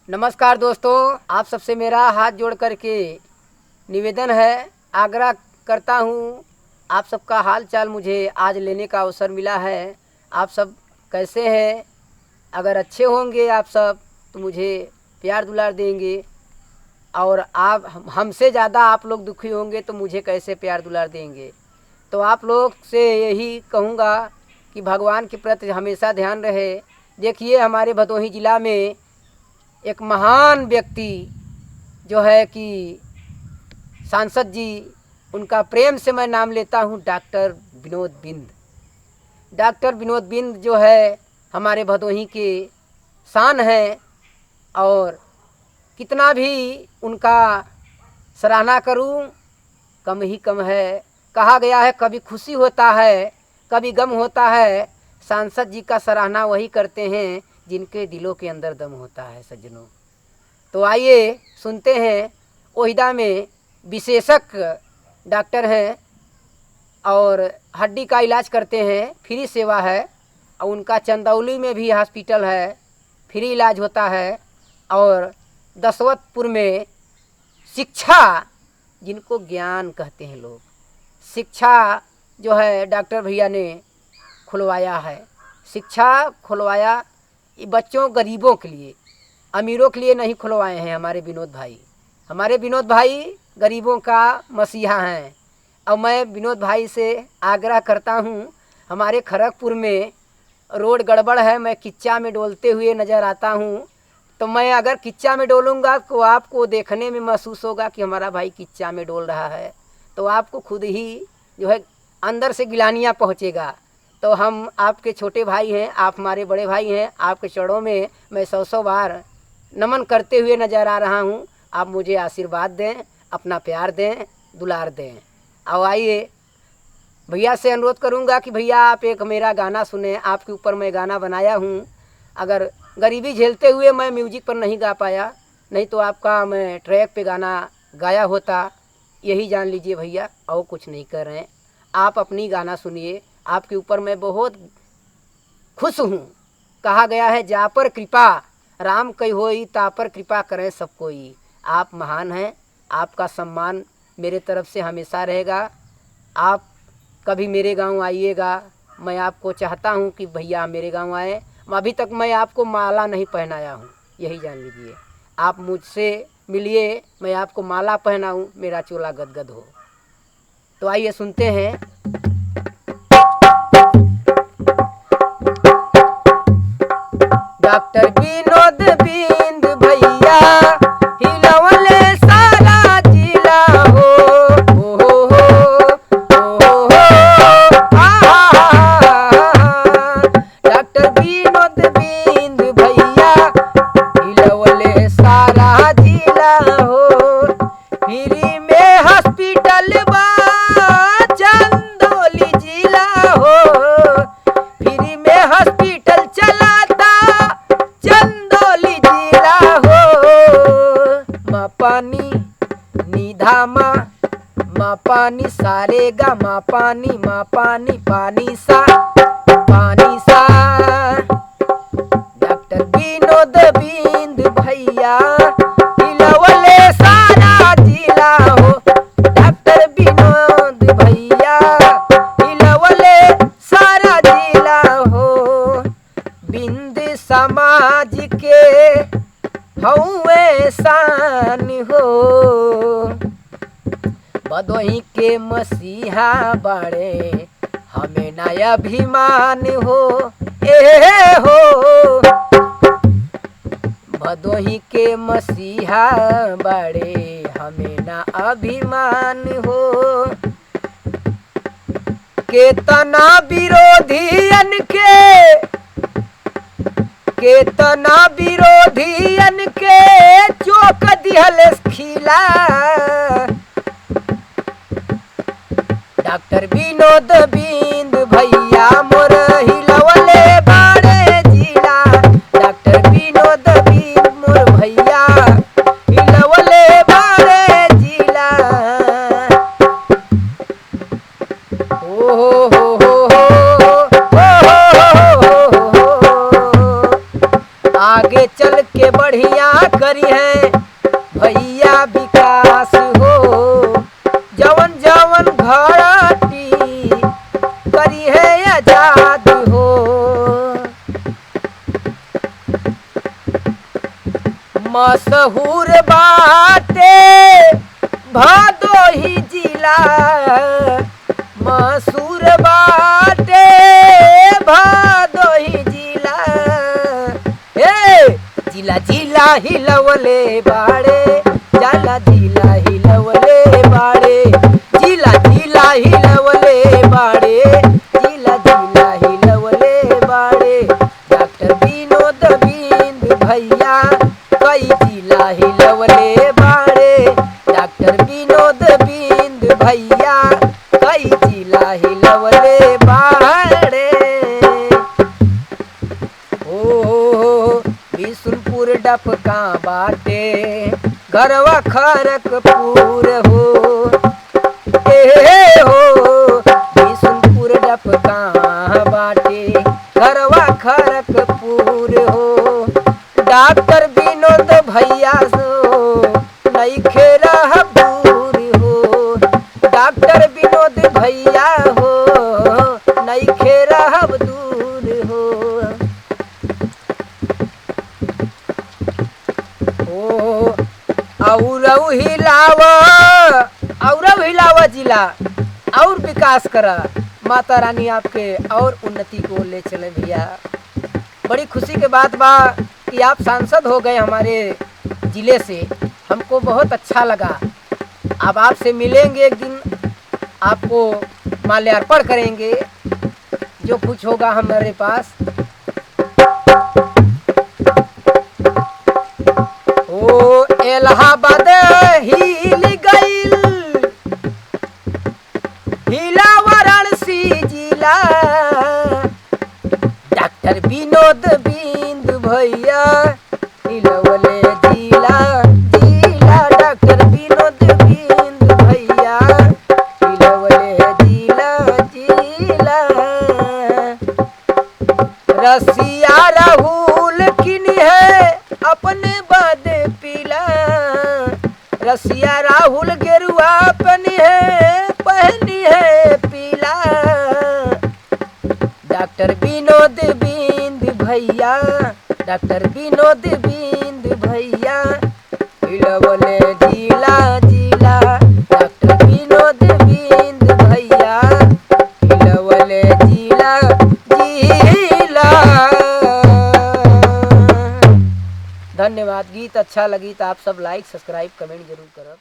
नमस्कार दोस्तों, आप सबसे मेरा हाथ जोड़ करके निवेदन है, आग्रह करता हूँ। आप सबका हाल चाल मुझे आज लेने का अवसर मिला है। आप सब कैसे हैं? अगर अच्छे होंगे आप सब तो मुझे प्यार दुलार देंगे, और आप हमसे ज़्यादा आप लोग दुखी होंगे तो मुझे कैसे प्यार दुलार देंगे। तो आप लोग से यही कहूँगा कि भगवान के प्रति हमेशा ध्यान रहे। देखिए, हमारे भदोही ज़िला में एक महान व्यक्ति जो है कि सांसद जी, उनका प्रेम से मैं नाम लेता हूँ, डॉक्टर विनोद बिंद। डॉक्टर विनोद बिंद जो है हमारे भदोही के शान है, और कितना भी उनका सराहना करूं कम ही कम है। कहा गया है कभी खुशी होता है कभी गम होता है, सांसद जी का सराहना वही करते हैं जिनके दिलों के अंदर दम होता है सज्जनों। तो आइए सुनते हैं। ओहिदा में विशेषज्ञ डॉक्टर हैं और हड्डी का इलाज करते हैं, फ्री सेवा है। और उनका चंदौली में भी हॉस्पिटल है, फ्री इलाज होता है। और दशवतपुर में शिक्षा, जिनको ज्ञान कहते हैं लोग, शिक्षा जो है डॉक्टर भैया ने खुलवाया है। शिक्षा खुलवाया ये बच्चों गरीबों के लिए, अमीरों के लिए नहीं खुलवाए हैं हमारे विनोद भाई। हमारे विनोद भाई गरीबों का मसीहा हैं। और मैं विनोद भाई से आग्रह करता हूँ, हमारे खड़गपुर में रोड गड़बड़ है, मैं किच्चा में डोलते हुए नज़र आता हूँ। तो मैं अगर किच्चा में डोलूँगा तो आपको देखने में महसूस होगा कि हमारा भाई किच्चा में डोल रहा है, तो आपको खुद ही जो है अंदर से गिलानियाँ पहुँचेगा। तो हम आपके छोटे भाई हैं, आप हमारे बड़े भाई हैं, आपके चरणों में मैं 100 बार नमन करते हुए नज़र आ रहा हूँ। आप मुझे आशीर्वाद दें, अपना प्यार दें, दुलार दें। और आइए, भैया से अनुरोध करूँगा कि भैया आप एक मेरा गाना सुने। आपके ऊपर मैं गाना बनाया हूँ। अगर गरीबी झेलते हुए मैं म्यूजिक पर नहीं गा पाया, नहीं तो आपका मैं ट्रैक पे गाना गाया होता। यही जान लीजिए भैया, और कुछ नहीं कर रहे हैं। आप अपनी गाना सुनिए, आपके ऊपर मैं बहुत खुश हूँ। कहा गया है जा पर कृपा राम कई होई, ता पर कृपा करें सब कोई। आप महान हैं, आपका सम्मान मेरे तरफ से हमेशा रहेगा। आप कभी मेरे गांव आइएगा, मैं आपको चाहता हूं कि भैया मेरे गांव आए। अभी तक मैं आपको माला नहीं पहनाया हूं, यही जान लीजिए। आप मुझसे मिलिए, मैं आपको माला पहनाऊं, मेरा चोला गदगद हो। तो आइए सुनते हैं। डॉक्टर विनोद बिंद भैया हिलवले सारा जिला हो, डॉक्टर विनोद बिंद भैया हिलवले सारा जिला हो। फ्री में हॉस्पिटल बा चंदौली जिला हो, फ्री में हॉस्पिटल चलाता चंदौली जिला हो। माँ पानी निधा माँ पानी सारे गा, माँ पानी पानी सा पानी सा। डॉक्टर विनोद बिंद भैया हिलवले सारा जिला हो, डॉक्टर विनोद भैया हिलवले सारा जिला हो। बिंद समाज के हौवे शान हो, भदोही के मसीहा बड़े हमें ना अभिमान हो। ए हो भदोही के मसीहा बड़े हमें ना अभिमान हो। केतना विरोधियन के चौक दिहल खिला। डॉक्टर विनोद बिंद भैया मोर हिलवले बाड़े जिला, डॉक्टर विनोद बिंद मोर भैया हिलवले बाड़े जिला। आगे चल के बढ़ी करी है भैया विकास हो, जवन जवन घाटी करी है आजाद हो। मशहूर बाटे भदोही जिला, मशहूर बाटे भदोही जिला। हे जिला जिला हिलवले बाड़े, जाला जिला हिलवले बाड़े, जिला जिला हिलवले बाड़े, जिला जिला हिलवले बाड़े। डॉक्टर विनोद बिंद भैया कई जिला हिलवले बाड़े, डॉक्टर विनोद बिंद भैया कई जिला हिलवले बाड़े। ओ बिशुनपुर डफका बाटे, घरवा खरकपुर हो, ए हो बिशुनपुर डफका बाटे, घरवा खरकपुर हो। डॉक्टर विनोद भैया सो नइखे रहब दूर हो, डॉक्टर विनोद भैया हो नइखे रहब दूर हो। ओ औरऊ हिलावा जिला और विकास करा, माता रानी आपके और उन्नति को ले चले भैया। बड़ी खुशी के बात बा कि आप सांसद हो गए हमारे जिले से, हमको बहुत अच्छा लगा। अब आपसे मिलेंगे एक दिन, आपको माल्यार्पण करेंगे जो कुछ होगा हमारे पास। ओ इलाहाबाद हिल गईल, हिला वाराणसी जिला, डॉक्टर विनोद बिंद भैया हिलवले जिला जिला, डॉक्टर विनोद बिंद भैया हिलवले जिला जिला। रसिया राहुल किनी है अपने बाद पीला, रसिया राहुल गेरुआ पहनी है पीला। डॉक्टर विनोद बिंद भैया, डॉक्टर विनोद बिंद भैया हिलवले जिला जिला, डॉक्टर विनोद बिंद भैया हिलवले जिला जिला। धन्यवाद। गीत अच्छा लगी तो आप सब लाइक सब्सक्राइब कमेंट जरूर करब।